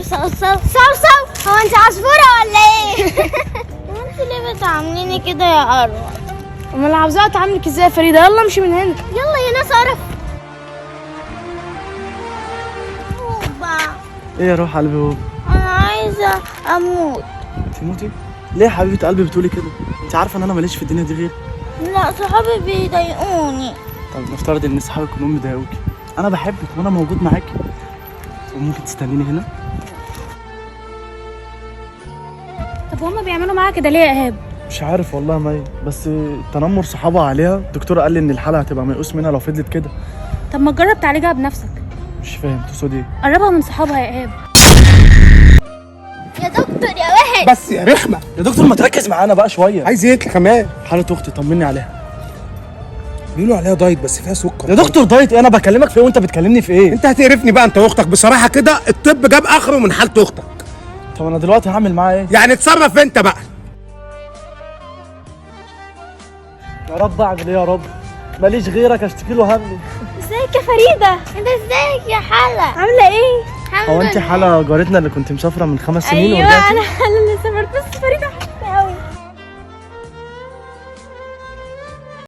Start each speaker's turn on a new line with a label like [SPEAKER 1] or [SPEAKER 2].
[SPEAKER 1] صوصو هو انت عصفورة ولا ايه؟ انت ليه بتعامليني كده يا اروى؟
[SPEAKER 2] امال عاوزاها تعاملك ازاي يا فريده؟ يلا امشي من هنا.
[SPEAKER 1] يلا يا ناس قرف.
[SPEAKER 3] ايه يا روح قلبي هو؟
[SPEAKER 1] انا عايزة اموت.
[SPEAKER 3] تموتي؟ ليه يا حبيبه قلبي بتقولي كده؟ انت عارفه ان انا ماليش في الدنيا دي غير.
[SPEAKER 1] لا صحابي بيضايقوني.
[SPEAKER 3] طب نفترض ان صحابك كلهم بيضايقوكي، انا بحبك وانا موجود معاكي، وممكن تستنيني هنا.
[SPEAKER 2] طب هما بيعملوا معاها كده ليه يا ايهاب؟
[SPEAKER 3] مش عارف والله مي، بس تنمر صحابها عليها الدكتور قال لي ان الحاله هتبقى ميؤوس منها لو فضلت كده.
[SPEAKER 2] طب ما تجرب تعالجها بنفسك.
[SPEAKER 3] مش فاهم تقصدي ايه؟
[SPEAKER 2] قربها من صحابها يا ايهاب.
[SPEAKER 1] يا دكتور يا واحد.
[SPEAKER 4] بس يا رحمه
[SPEAKER 3] يا دكتور ما تركز معانا بقى شويه.
[SPEAKER 4] عايز ايه كمان؟
[SPEAKER 3] حاله اختي طمني عليها.
[SPEAKER 4] بيقولوا عليها دايت بس فيها سكر.
[SPEAKER 3] يا دكتور دايت ايه؟ انا بكلمك في ايه وانت بتكلمني في ايه؟
[SPEAKER 4] انت هتقرفني بقى انت واختك بصراحه كده، الطب جاب اخره من حاله اختك.
[SPEAKER 3] طب انا دلوقتي هعمل معاها ايه؟
[SPEAKER 4] يعني اتصرف انت بقى.
[SPEAKER 3] يا رب اعمل ايه يا رب؟ ماليش غيرك اشتكي له همي.
[SPEAKER 2] ازيك يا فريده؟
[SPEAKER 1] انت ازيك يا حلا؟
[SPEAKER 2] عامله ايه؟
[SPEAKER 1] الحمد
[SPEAKER 3] هو انت
[SPEAKER 1] لله.
[SPEAKER 3] حاله جارتنا اللي كنت مسافره من 5 سنين
[SPEAKER 2] ايوه
[SPEAKER 3] ورجعتي؟
[SPEAKER 2] انا اللي